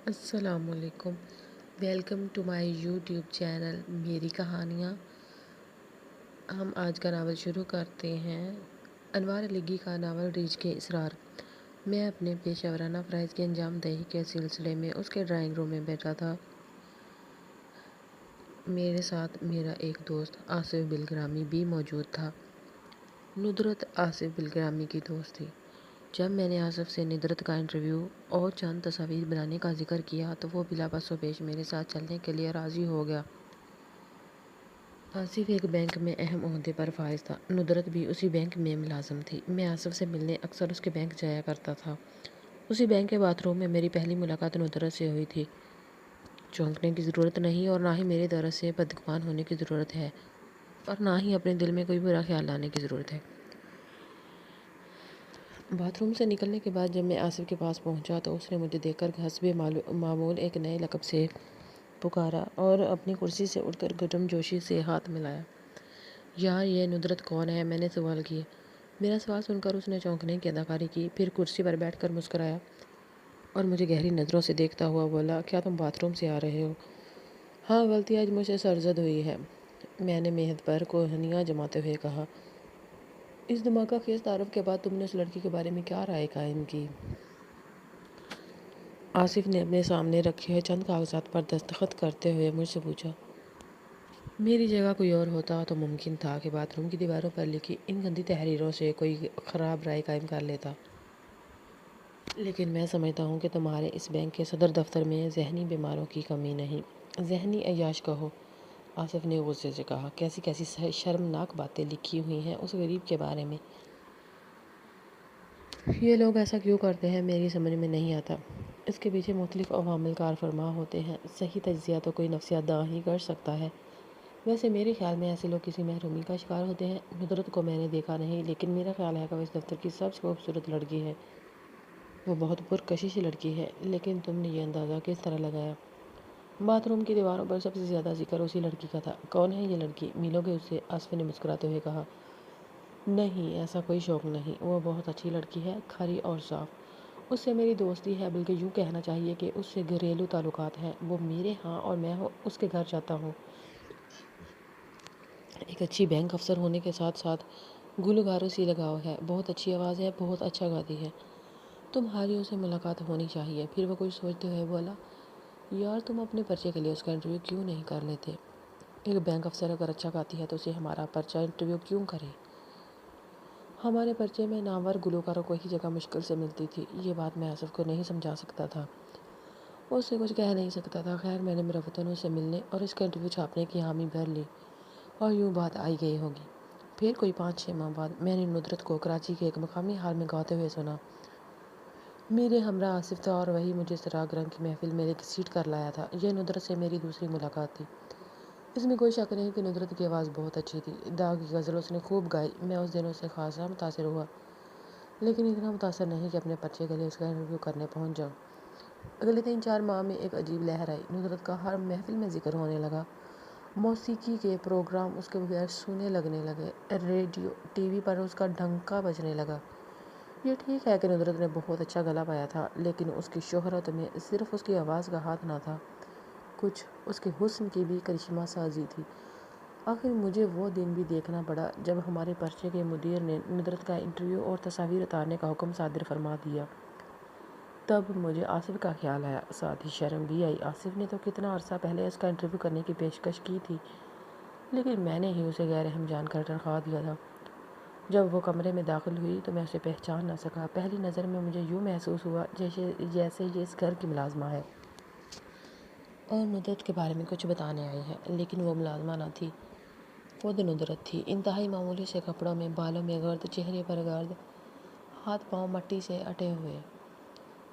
السلام علیکم، welcome to my YouTube channel میری کہانیاں۔ ہم آج کا ناول شروع کرتے ہیں۔ انوار علیگی کا ناول ریچھ کے اسرار۔ میں اپنے پیشہ ورانہ فرائض کی انجام دہی کے سلسلے میں اس کے ڈرائنگ روم میں بیٹھا تھا۔ میرے ساتھ میرا ایک دوست آصف بلگرامی بھی موجود تھا۔ ندرت آصف بلگرامی کی دوست تھی۔ جب میں نے آصف سے ندرت کا انٹرویو اور چند تصاویر بنانے کا ذکر کیا تو وہ بلا بس و پیش میرے ساتھ چلنے کے لیے راضی ہو گیا۔ آصف ایک بینک میں اہم عہدے پر فائز تھا۔ ندرت بھی اسی بینک میں ملازم تھی۔ میں آصف سے ملنے اکثر اس کے بینک جایا کرتا تھا۔ اسی بینک کے باتھ روم میں میری پہلی ملاقات ندرت سے ہوئی تھی۔ چونکنے کی ضرورت نہیں اور نہ ہی میرے درد سے بدگمان ہونے کی ضرورت ہے اور نہ ہی اپنے دل میں کوئی برا خیال لانے کی ضرورت ہے۔ باتھ روم سے نکلنے کے بعد جب میں آصف کے پاس پہنچا تو اس نے مجھے دیکھ کر حسب معمول ایک نئے لقب سے پکارا اور اپنی کرسی سے اٹھ کر گرم جوشی سے ہاتھ ملایا۔ یار یہ ندرت کون ہے؟ میں نے سوال کیا۔ میرا سوال سن کر اس نے چونکنے کی اداکاری کی، پھر کرسی پر بیٹھ کر مسکرایا اور مجھے گہری نظروں سے دیکھتا ہوا بولا، کیا تم باتھ روم سے آ رہے ہو؟ ہاں، غلطی آج مجھ سے سرزد ہوئی ہے، میں نے میز پر کوہنیاں جماتے ہوئے کہا۔ اس دھماکہ خیز تعارف کے بعد تم نے اس لڑکی کے بارے میں کیا رائے قائم کی؟ آصف نے اپنے سامنے رکھے چند کاغذات پر دستخط کرتے ہوئے مجھ سے پوچھا۔ میری جگہ کوئی اور ہوتا تو ممکن تھا کہ باتھ روم کی دیواروں پر لکھی ان گندی تحریروں سے کوئی خراب رائے قائم کر لیتا، لیکن میں سمجھتا ہوں کہ تمہارے اس بینک کے صدر دفتر میں ذہنی بیماروں کی کمی نہیں، ذہنی عیاش کہو۔ آصف نے غصے سے کہا، کیسی کیسی شرمناک باتیں لکھی ہوئی ہیں اس غریب کے بارے میں۔ یہ لوگ ایسا کیوں کرتے ہیں میری سمجھ میں نہیں آتا۔ اس کے پیچھے مختلف عوامل کار فرما ہوتے ہیں۔ صحیح تجزیہ تو کوئی نفسیات داں ہی کر سکتا ہے۔ ویسے میرے خیال میں ایسے لوگ کسی محرومی کا شکار ہوتے ہیں۔ ندرت کو میں نے دیکھا نہیں، لیکن میرا خیال ہے کہ وہ اس دفتر کی سب سے خوبصورت لڑکی ہے۔ وہ بہت پرکشش لڑکی ہے، لیکن تم نے یہ اندازہ کس طرح لگایا؟ باتھ روم کی دیواروں پر سب سے زیادہ ذکر اسی لڑکی کا تھا۔ کون ہے یہ لڑکی؟ ملو گے اسے؟ آصف نے مسکراتے ہوئے کہا۔ نہیں، ایسا کوئی شوق نہیں۔ وہ بہت اچھی لڑکی ہے، کھری اور صاف۔ اس سے میری دوستی ہے، بلکہ یوں کہنا چاہیے کہ اس سے گھریلو تعلقات ہیں۔ وہ میرے ہاں اور میں اس کے گھر جاتا ہوں۔ ایک اچھی بینک افسر ہونے کے ساتھ ساتھ گلوکاروں سے لگاؤ ہے، بہت اچھی آواز ہے، بہت اچھا گاتی ہے۔ تمہاری اسے ملاقات ہونی چاہیے۔ پھر وہ کچھ سوچتے ہوئے بولا، یار تم اپنے پرچے کے لیے اس کا انٹرویو کیوں نہیں کر لیتے؟ ایک بینک افسر اگر اچھا گاتی ہے تو اسے ہمارا پرچہ انٹرویو کیوں کرے؟ ہمارے پرچے میں نامور گلوکاروں کو ہی جگہ مشکل سے ملتی تھی۔ یہ بات میں آصف کو نہیں سمجھا سکتا تھا، اس سے کچھ کہہ نہیں سکتا تھا۔ خیر، میں نے مروتاً اسے ملنے اور اس کا انٹرویو چھاپنے کی حامی بھر لی اور یوں بات آئی گئی ہوگی۔ پھر کوئی 5-6 ماہ بعد میں نے ندرت کو کراچی کے ایک مقامی ہال میں گاتے ہوئے سنا۔ میرے ہمراہ آصف تھا اور وہی مجھے سراغ رنگ کی محفل میں ایک سیٹ کر لایا تھا۔ یہ ندرت سے میری دوسری ملاقات تھی۔ اس میں کوئی شک نہیں کہ ندرت کی آواز بہت اچھی تھی۔ داغ کی غزل اس نے خوب گائی۔ میں اس دن اس سے خاصا متاثر ہوا، لیکن اتنا متاثر نہیں کہ اپنے پرچے کے لیے اس کا انٹرویو کرنے پہنچ جاؤں۔ اگلے 3-4 ماہ میں ایک عجیب لہر آئی۔ ندرت کا ہر محفل میں ذکر ہونے لگا۔ موسیقی کے پروگرام اس کے بغیر سونے لگنے لگے۔ ریڈیو ٹی وی پر اس کا ڈنکا بجنے لگا۔ یہ ٹھیک ہے کہ ندرت نے بہت اچھا گلا پایا تھا، لیکن اس کی شہرت میں صرف اس کی آواز کا ہاتھ نہ تھا، کچھ اس کے حسن کی بھی کرشمہ سازی تھی۔ آخر مجھے وہ دن بھی دیکھنا پڑا جب ہمارے پرچے کے مدیر نے ندرت کا انٹرویو اور تصاویر اتارنے کا حکم صادر فرما دیا۔ تب مجھے آصف کا خیال آیا، ساتھ ہی شرم بھی آئی۔ آصف نے تو کتنا عرصہ پہلے اس کا انٹرویو کرنے کی پیشکش کی تھی، لیکن میں نے ہی اسے غیر اہم جان کر تنخواہ دیا تھا۔ جب وہ کمرے میں داخل ہوئی تو میں اسے پہچان نہ سکا۔ پہلی نظر میں مجھے یوں محسوس ہوا جیسے یہ اس گھر کی ملازمہ ہے اور ندرت کے بارے میں کچھ بتانے آئی ہے، لیکن وہ ملازمہ نہ تھی، خود ندرت تھی۔ انتہائی معمولی سے کپڑوں میں، بالوں میں گرد، چہرے پر گرد، ہاتھ پاؤں مٹی سے اٹے ہوئے۔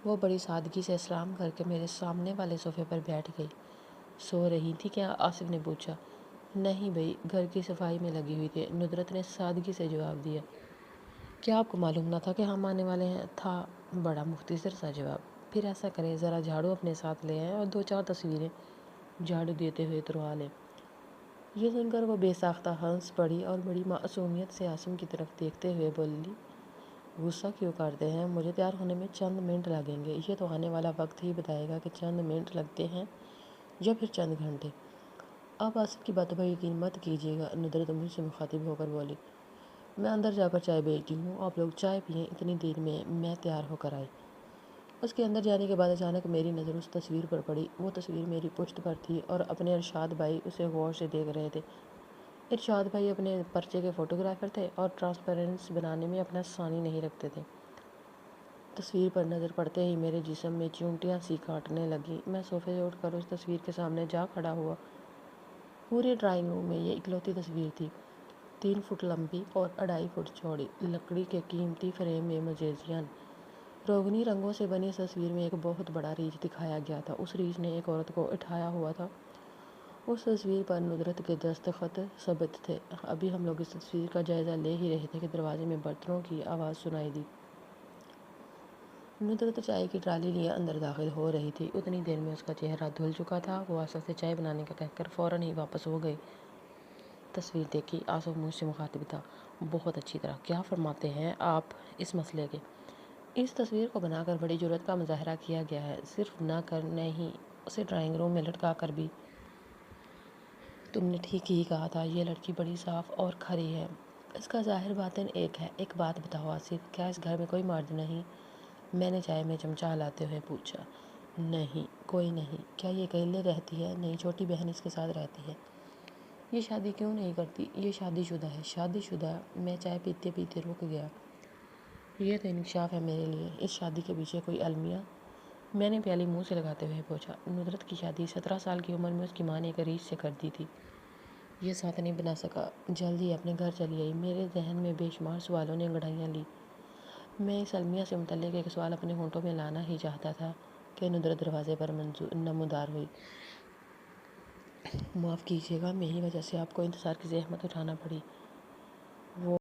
وہ بڑی سادگی سے سلام کر کے میرے سامنے والے صوفے پر بیٹھ گئی۔ سو رہی تھی کیا؟ آصف نے پوچھا۔ نہیں بھئی، گھر کی صفائی میں لگی ہوئی تھی، ندرت نے سادگی سے جواب دیا۔ کیا آپ کو معلوم نہ تھا کہ ہم آنے والے ہیں؟ تھا، بڑا مختصر سا جواب۔ پھر ایسا کریں، ذرا جھاڑو اپنے ساتھ لے آئیں اور 2-4 تصویریں جھاڑو دیتے ہوئے تروا لیں۔ یہ سن کر وہ بے ساختہ ہنس پڑی اور بڑی معصومیت سے آصف کی طرف دیکھتے ہوئے بولی، غصہ کیوں کرتے ہیں؟ مجھے تیار ہونے میں چند منٹ لگیں گے۔ یہ تو آنے والا وقت ہی بتائے گا کہ چند منٹ لگتے ہیں یا پھر چند گھنٹے۔ آپ آصف کی باتوں پر یقین مت کیجیے گا، ندرت مجھ سے مخاطب ہو کر بولی۔ میں اندر جا کر چائے بھیجتی ہوں، آپ لوگ چائے پئیں، اتنی دیر میں تیار ہو کر آئی۔ اس کے اندر جانے کے بعد اچانک میری نظر اس تصویر پر پڑی۔ وہ تصویر میری پشت پر تھی اور اپنے ارشاد بھائی اسے غور سے دیکھ رہے تھے۔ ارشاد بھائی اپنے پرچے کے فوٹوگرافر تھے اور ٹرانسپیرنسی بنانے میں اپنا ثانی نہیں رکھتے تھے۔ تصویر پر نظر پڑتے ہی میرے جسم میں چونٹیاں سی کاٹنے لگیں۔ میں صوفے سے اٹھ کر اس تصویر کے سامنے جا کھڑا ہوا۔ پورے ڈرائنگ روم میں یہ اکلوتی تصویر تھی، 3 فٹ لمبی اور 2.5 فٹ چوڑی، لکڑی کے قیمتی فریم میں مزین روغنی رنگوں سے بنی اس تصویر میں ایک بہت بڑا ریچھ دکھایا گیا تھا۔ اس ریچھ نے ایک عورت کو اٹھایا ہوا تھا۔ اس تصویر پر ندرت کے دستخط ثبت تھے۔ ابھی ہم لوگ اس تصویر کا جائزہ لے ہی رہے تھے کہ دروازے میں برتنوں کی آواز سنائی دی۔ ندرت چائے کی ٹرالی لیے اندر داخل ہو رہی تھی۔ اتنی دیر میں اس کا چہرہ دھل چکا تھا۔ وہ آصف سے چائے بنانے کا کہہ کر فوراً ہی واپس ہو گئی۔ تصویر دیکھی؟ آصف مجھ سے مخاطب تھا۔ بہت اچھی طرح۔ کیا فرماتے ہیں آپ اس مسئلے کے؟ اس تصویر کو بنا کر بڑی جرأت کا مظاہرہ کیا گیا ہے۔ صرف نہ کر نہیں، اسے ڈرائنگ روم میں لٹکا کر بھی۔ تم نے ٹھیک ہی کہا تھا، یہ لڑکی بڑی صاف اور کھری ہے۔ اس کا ظاہر باطن ایک ہے۔ ایک بات بتاؤ آصف، کیا اس گھر میں کوئی مرد نہیں؟ میں نے چائے میں چمچہ ہلاتے ہوئے پوچھا۔ نہیں، کوئی نہیں۔ کیا یہ اکیلے رہتی ہے؟ نہیں، چھوٹی بہن اس کے ساتھ رہتی ہے۔ یہ شادی کیوں نہیں کرتی؟ یہ شادی شدہ ہے۔ شادی شدہ؟ میں چائے پیتے پیتے رک گیا۔ یہ تو انکشاف ہے میرے لیے۔ اس شادی کے پیچھے کوئی المیہ؟ میں نے پیالی منہ سے لگاتے ہوئے پوچھا۔ ندرت کی شادی 17 سال کی عمر میں اس کی ماں نے ایک ریچھ سے کر دی تھی۔ یہ ساتھ نہیں بنا سکا، جلد ہی اپنے گھر چلی آئی۔ میرے ذہن میں بے شمار سوالوں نے انگڑائیاں لی۔ میں اس المیہ سے متعلق ایک سوال اپنے ہونٹوں میں لانا ہی چاہتا تھا کہ ندرت دروازے پر نمودار ہوئی۔ معاف کیجیے گا، میری وجہ سے آپ کو انتظار کی زحمت اٹھانا پڑی۔